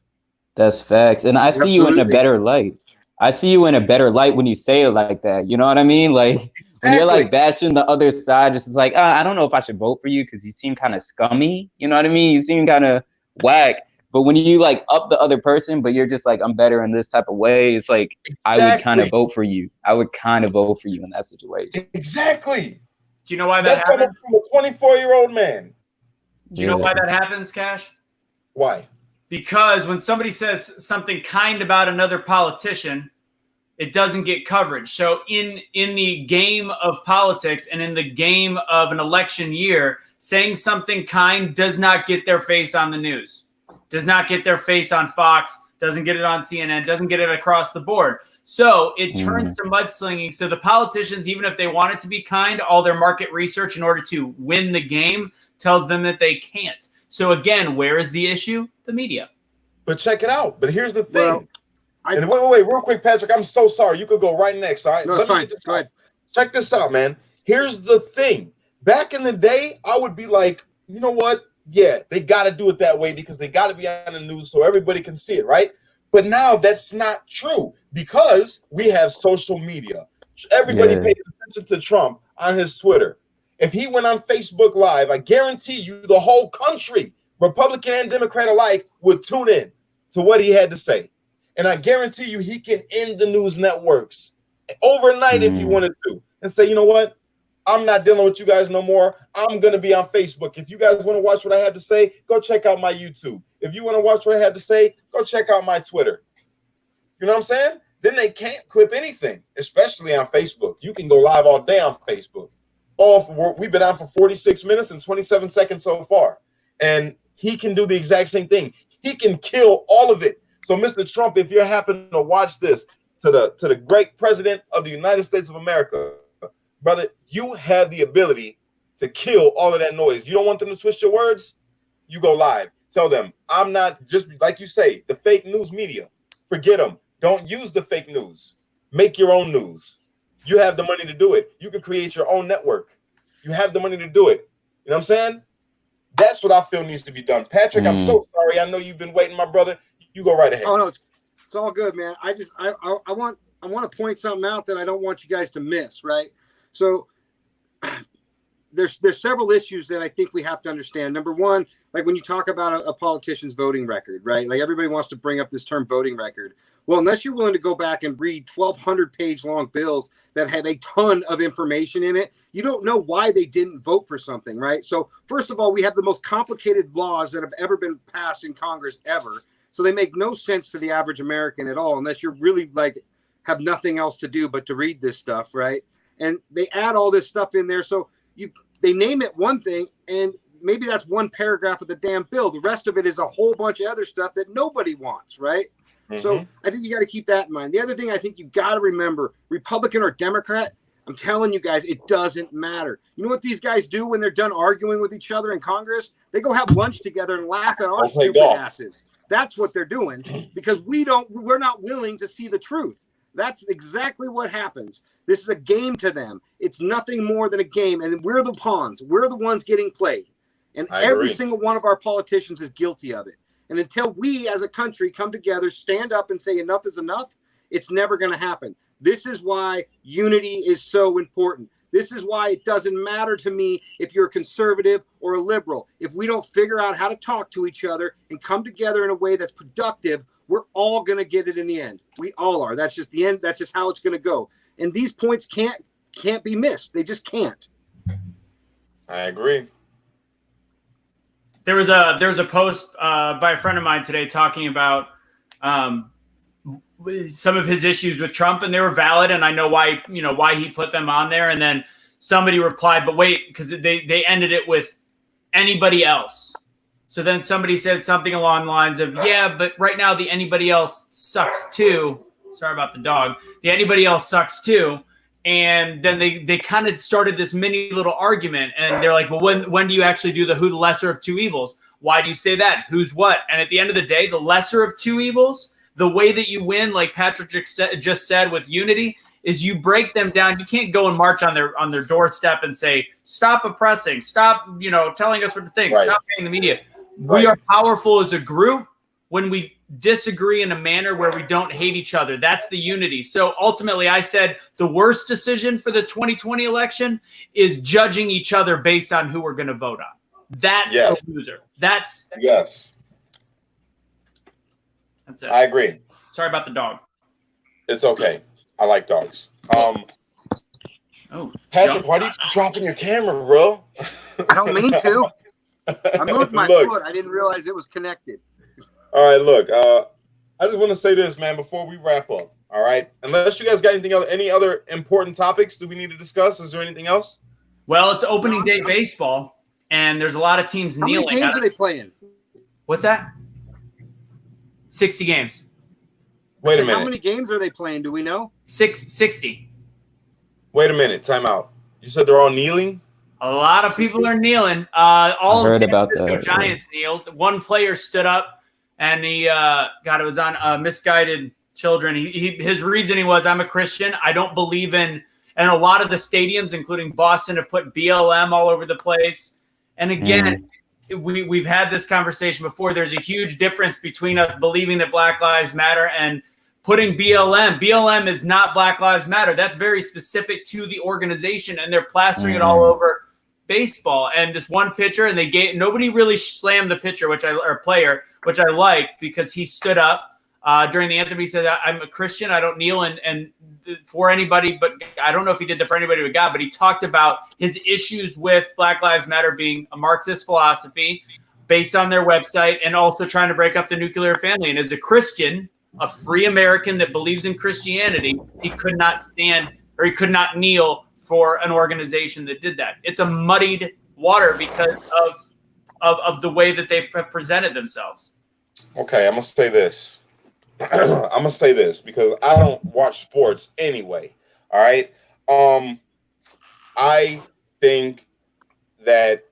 That's facts. And I see you in a better light. I see you in a better light when you say it like that. You know what I mean? Like when you're like bashing the other side, just like, I don't know if I should vote for you because you seem kind of scummy. You know what I mean? You seem kind of whack. But when you like up the other person, but you're just like, I'm better in this type of way, it's like I would kind of vote for you. I would kind of vote for you in that situation. Exactly. Do you know why that happens? From a 24-year-old man. Do you know why that happens, Cash? Why? Because when somebody says something kind about another politician, it doesn't get coverage. So in the game of politics and in the game of an election year, saying something kind does not get their face on the news, does not get their face on Fox, doesn't get it on CNN, doesn't get it across the board. So it turns to mudslinging. So the politicians, even if they want it to be kind, all their market research in order to win the game tells them that they can't. So again, where is the issue? The media. But check it out. But here's the thing. Well, and wait, real quick, Patrick. I'm so sorry. You could go right next. All right. No, it's fine. Go ahead. Check this out, man. Here's the thing. Back in the day, I would be like, you know what? Yeah, they got to do it that way because they got to be on the news so everybody can see it, right? But now that's not true because we have social media. Everybody pays attention to Trump on his Twitter. If he went on Facebook Live, I guarantee you the whole country, Republican and Democrat alike, would tune in to what he had to say. And I guarantee you he can end the news networks overnight if he wanted to and say, you know what? I'm not dealing with you guys no more. I'm going to be on Facebook. If you guys want to watch what I had to say, go check out my YouTube. If you want to watch what I had to say, go check out my Twitter. You know what I'm saying? Then they can't clip anything, especially on Facebook. You can go live all day on Facebook. We've been on for 46 minutes and 27 seconds so far. And he can do the exact same thing. He can kill all of it. So, Mr. Trump, if you're happening to watch this, to the great president of the United States of America, brother, you have the ability to kill all of that noise. You don't want them to twist your words? You go live. Tell them, I'm not, just like you say, the fake news media. Forget them. Don't use the fake news. Make your own news. You have the money to do it. You can create your own network. You have the money to do it. You know what I'm saying? That's what I feel needs to be done. Patrick, I'm so sorry. I know you've been waiting, my brother. You go right ahead. Oh, no, it's all good, man. I want to point something out that I don't want you guys to miss, right? So there's several issues that I think we have to understand. Number one, like when you talk about a politician's voting record, right? Like everybody wants to bring up this term voting record. Well, unless you're willing to go back and read 1,200 page long bills that have a ton of information in it, you don't know why they didn't vote for something, right? So first of all, we have the most complicated laws that have ever been passed in Congress ever. So they make no sense to the average American at all, unless you're really like have nothing else to do but to read this stuff, right? And they add all this stuff in there. So they name it one thing, and maybe that's one paragraph of the damn bill. The rest of it is a whole bunch of other stuff that nobody wants, right? So I think you got to keep that in mind. The other thing I think you got to remember, Republican or Democrat, I'm telling you guys, it doesn't matter. You know what these guys do when they're done arguing with each other in Congress? They go have lunch together and laugh at our stupid asses. That's what they're doing because we're not willing to see the truth. That's exactly what happens. This is a game to them. It's nothing more than a game. And we're the pawns. We're the ones getting played. And every single one of our politicians is guilty of it. And until we as a country come together, stand up and say enough is enough, it's never going to happen. This is why unity is so important. This is why it doesn't matter to me if you're a conservative or a liberal. If we don't figure out how to talk to each other and come together in a way that's productive, we're all going to get it in the end. We all are. That's just the end. That's just how it's going to go. And these points can't be missed. They just can't. I agree. There was a post by a friend of mine today talking about some of his issues with Trump, and they were valid, and I know why he put them on there. And then somebody replied, but wait, because they ended it with anybody else. So then somebody said something along the lines of, yeah, but right now the anybody else sucks too. Sorry about the dog. The anybody else sucks too. And then they kind of started this mini little argument, and they're like, well, when do you actually do who the lesser of two evils? Why do you say that? Who's what? And at the end of the day, the lesser of two evils, the way that you win, like Patrick just said with unity, is you break them down. You can't go and march on their doorstep and say, stop oppressing, stop, telling us what to think, stop paying the media. We are powerful as a group when we disagree in a manner where we don't hate each other. That's the unity. So ultimately, I said the worst decision for the 2020 election is judging each other based on who we're going to vote on. That's Yes. the loser. That's Yes, it. I agree. Sorry about the dog. It's okay. I like dogs. Oh, Patrick, why do you keep dropping your camera, bro? I don't mean to. I moved my Look, foot. I didn't realize it was connected. all right, look. I just want to say this, man, before we wrap up. All right, unless you guys got anything else, any other important topics do we need to discuss? Is there anything else? well, it's opening day baseball, and there's a lot of teams How many kneeling. games are they playing? What's that? 60 games. Wait a How minute. many games are they playing? Do we know? 60. Wait a minute. Time out. You said they're all kneeling? A lot of people are kneeling. All I of heard San about Francisco that, Giants kneeled. One player stood up, and he it was on misguided children. His reasoning was, I'm a Christian. I don't believe in, and a lot of the stadiums, including Boston, have put BLM all over the place. And again, we've had this conversation before. There's a huge difference between us believing that Black Lives Matter and putting BLM. BLM is not Black Lives Matter. That's very specific to the organization, and they're plastering it all over baseball. And this one pitcher, and nobody really slammed the pitcher, player, which I liked, because he stood up during the anthem. He said, I'm a Christian. I don't kneel and for anybody, but I don't know if he did that for anybody but God, but he talked about his issues with Black Lives Matter being a Marxist philosophy based on their website, and also trying to break up the nuclear family. And as a Christian, a free American that believes in Christianity, he could not stand, or he could not kneel for an organization that did that. It's a muddied water because of the way that they have presented themselves. Okay, I'm going to say this. I'm going to say this because I don't watch sports anyway. All right. I think that,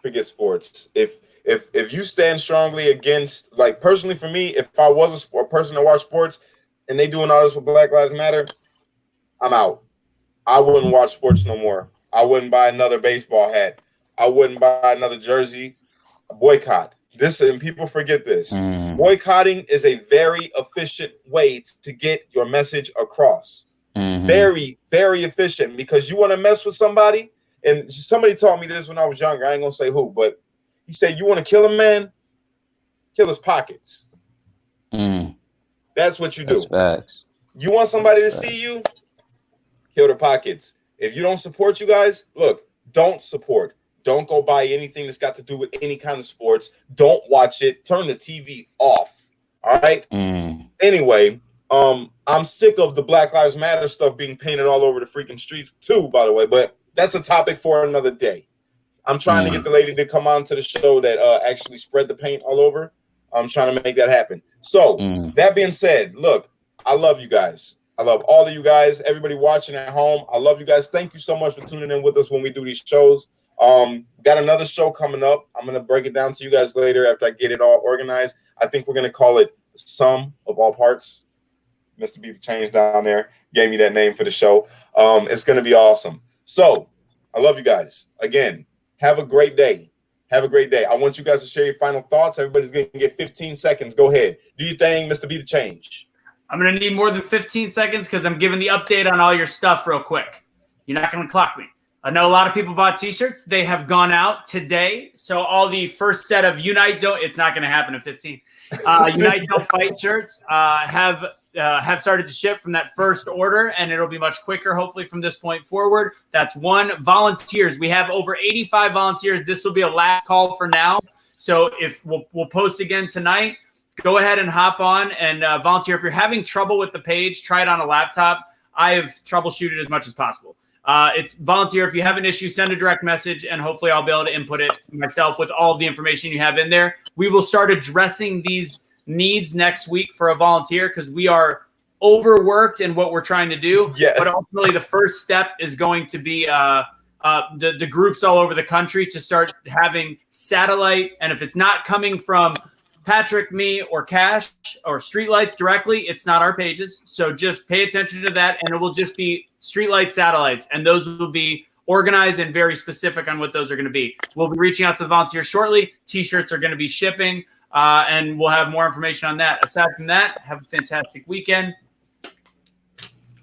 forget sports. If you stand strongly against, like, personally for me, if I was a sport person that watched sports and they doing all this with Black Lives Matter, I'm out. I wouldn't watch sports no more. I wouldn't buy another baseball hat. I wouldn't buy another jersey. A boycott. This, and people forget this. Boycotting is a very efficient way to get your message across. Very, very efficient, because you want to mess with somebody. And somebody taught me this when I was younger. I ain't gonna say who, but he said, you want to kill a man, kill his pockets. That's what you do. Facts. You want somebody to see you, kill their pockets. If you don't support, you guys, look, don't support. Don't go buy anything that's got to do with any kind of sports. Don't watch it. Turn the TV off. All right? Anyway, I'm sick of the Black Lives Matter stuff being painted all over the freaking streets too, by the way, but that's a topic for another day. I'm trying to get the lady to come on to the show that actually spread the paint all over. I'm trying to make that happen. So that being said, look, I love you guys. I love all of you guys, everybody watching at home. I love you guys. Thank you so much for tuning in with us when we do these shows. Got another show coming up. I'm going to break it down to you guys later after I get it all organized. I think we're going to call it Sum of All Parts. Mr. Be the Change down there gave me that name for the show. It's going to be awesome. So I love you guys. Again, have a great day. Have a great day. I want you guys to share your final thoughts. Everybody's going to get 15 seconds. Go ahead. Do your thing, Mr. Be the Change. I'm going to need more than 15 seconds because I'm giving the update on all your stuff real quick. You're not going to clock me. I know a lot of people bought T-shirts. They have gone out today. So all the first set of Unite Don't, it's not going to happen in 15. Unite Don't Fight shirts have started to ship from that first order, and it'll be much quicker, hopefully, from this point forward. That's one. Volunteers. We have over 85 volunteers. This will be a last call for now. So if we'll post again tonight, go ahead and hop on and volunteer. If you're having trouble with the page, try it on a laptop. I have troubleshooted as much as possible. It's volunteer. If you have an issue, send a direct message, and hopefully I'll be able to input it myself with all of the information you have in there. We will start addressing these needs next week for a volunteer because we are overworked in what we're trying to do. Yeah. But ultimately, the first step is going to be the groups all over the country to start having satellite. And if it's not coming from Patrick, me, or Cash, or Streetlights directly, it's not our pages. So just pay attention to that, and it will just be Streetlight satellites, and those will be organized and very specific on what those are going to be. We'll be reaching out to the volunteers shortly. T-shirts are going to be shipping. and we'll have more information on that. Aside from that, have a fantastic weekend.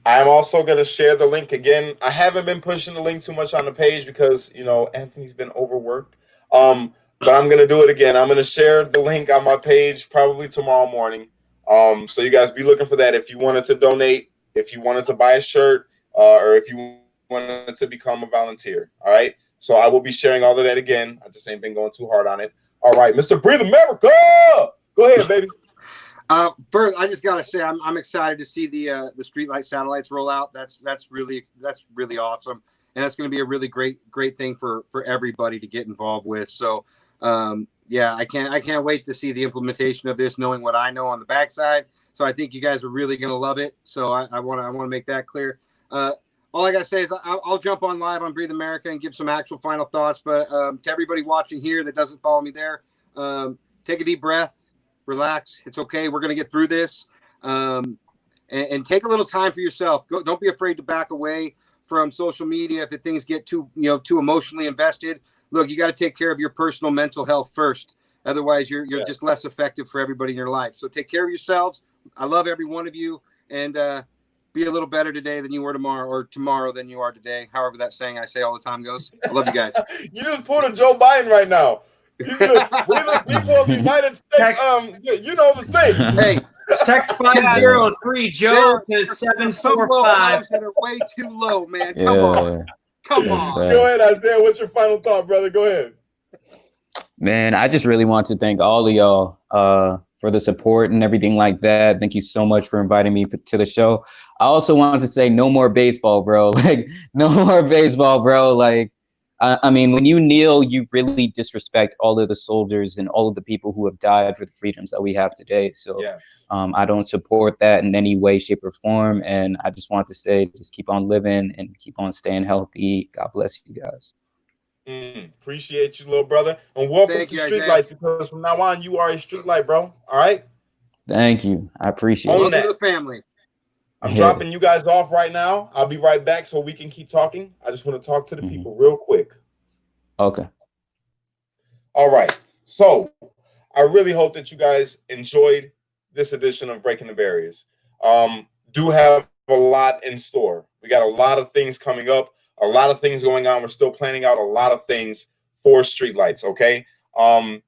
I'm also going to share the link again. I haven't been pushing the link too much on the page because, Anthony's been overworked. But I'm going to do it again. I'm going to share the link on my page probably tomorrow morning. So you guys be looking for that. If you wanted to donate, if you wanted to buy a shirt, or if you wanted to become a volunteer. All right. So I will be sharing all of that again. I just ain't been going too hard on it. All right, Mr. Breathe America. Go ahead, baby. First, I just gotta say I'm excited to see the Streetlight satellites roll out. That's really awesome, and that's going to be a really great thing for everybody to get involved with. So, yeah, I can't wait to see the implementation of this, knowing what I know on the backside. So I think you guys are really going to love it. So I want to make that clear. All I gotta say is I'll jump on live on Breathe America and give some actual final thoughts. But to everybody watching here that doesn't follow me there, take a deep breath. Relax. It's okay. We're going to get through this. And take a little time for yourself. Don't be afraid to back away from social media if things get too emotionally invested. Look, you got to take care of your personal mental health first. Otherwise, you're just less effective for everybody in your life. So take care of yourselves. I love every one of you. And be a little better today than you were tomorrow, or tomorrow than you are today. However that saying I say all the time goes. I love you guys. You just pulled a Joe Biden right now. We the people of the United States. You know the thing. Hey, text 503 Joe to 745. That are way too low, man. Yeah. Come on. Go ahead, Isaiah. What's your final thought, brother? Go ahead. Man, I just really want to thank all of y'all for the support and everything like that. Thank you so much for inviting me to the show. I also wanted to say no more baseball, bro. Like, no more baseball, bro. Like, I mean, when you kneel, you really disrespect all of the soldiers and all of the people who have died for the freedoms that we have today. So Yeah. I don't support that in any way, shape, or form. And I just want to say, just keep on living and keep on staying healthy. God bless you guys. Appreciate you, little brother. And welcome to Streetlights, because from now on, you are a Streetlight, bro. All right? Thank you. I appreciate Own it. that. To the family. I'm dropping you guys off right now. I'll be right back so we can keep talking. I just want to talk to the people real quick. Okay. All right. So I really hope that you guys enjoyed this edition of Breaking the Barriers. Do have a lot in store. We got a lot of things coming up, a lot of things going on. We're still planning out a lot of things for Streetlights, okay? I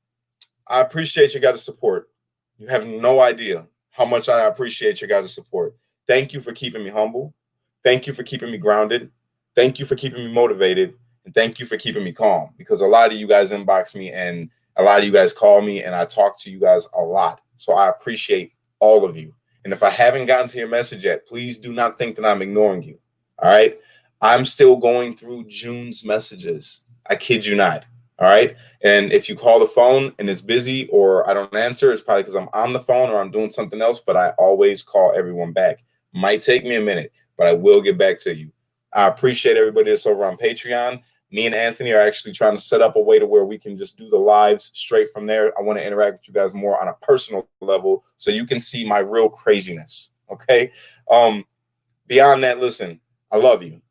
appreciate you guys' support. You have no idea how much I appreciate your guys' support. Thank you for keeping me humble. Thank you for keeping me grounded. Thank you for keeping me motivated. And thank you for keeping me calm, because a lot of you guys inbox me and a lot of you guys call me and I talk to you guys a lot. So I appreciate all of you. And if I haven't gotten to your message yet, please do not think that I'm ignoring you. All right. I'm still going through June's messages. I kid you not. All right. And if you call the phone and it's busy or I don't answer, it's probably because I'm on the phone or I'm doing something else, but I always call everyone back. Might take me a minute, but I will get back to you. I appreciate everybody that's over on Patreon. Me and Anthony are actually trying to set up a way to where we can just do the lives straight from there. I want to interact with you guys more on a personal level so you can see my real craziness. Okay. Beyond that, listen, I love you.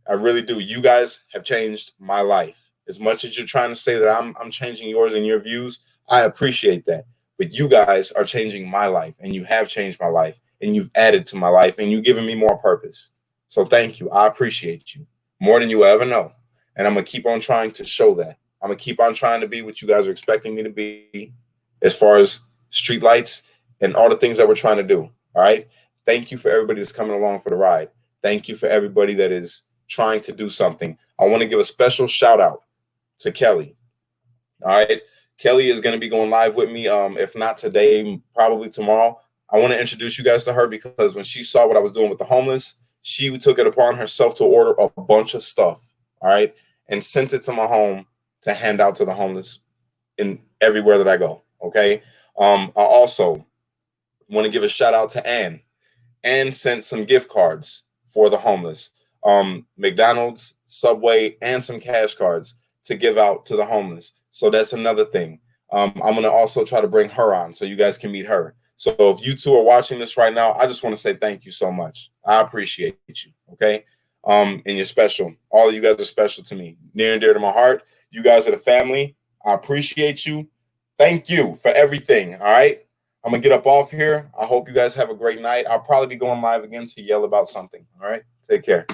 I really do. You guys have changed my life. As much as you're trying to say that I'm changing yours and your views, I appreciate that. But you guys are changing my life, and you have changed my life, and you've added to my life, and you've given me more purpose. So thank you. I appreciate you more than you ever know. And I'm going to keep on trying to show that. I'm going to keep on trying to be what you guys are expecting me to be as far as Streetlights and all the things that we're trying to do. All right. Thank you for everybody that's coming along for the ride. Thank you for everybody that is trying to do something. I want to give a special shout out to Kelly. All right. Kelly is going to be going live with me. If not today, probably tomorrow. I want to introduce you guys to her because when she saw what I was doing with the homeless, she took it upon herself to order a bunch of stuff. All right. And sent it to my home to hand out to the homeless in everywhere that I go. Okay. I also want to give a shout out to Ann. Ann sent some gift cards for the homeless. McDonald's, Subway, and some cash cards to give out to the homeless. So that's another thing. I'm going to also try to bring her on so you guys can meet her. So if you two are watching this right now, I just want to say thank you so much. I appreciate you. Okay. And you're special. All of you guys are special to me, near and dear to my heart. You guys are the family. I appreciate you. Thank you for everything. All right. I'm going to get up off here. I hope you guys have a great night. I'll probably be going live again to yell about something. All right. Take care.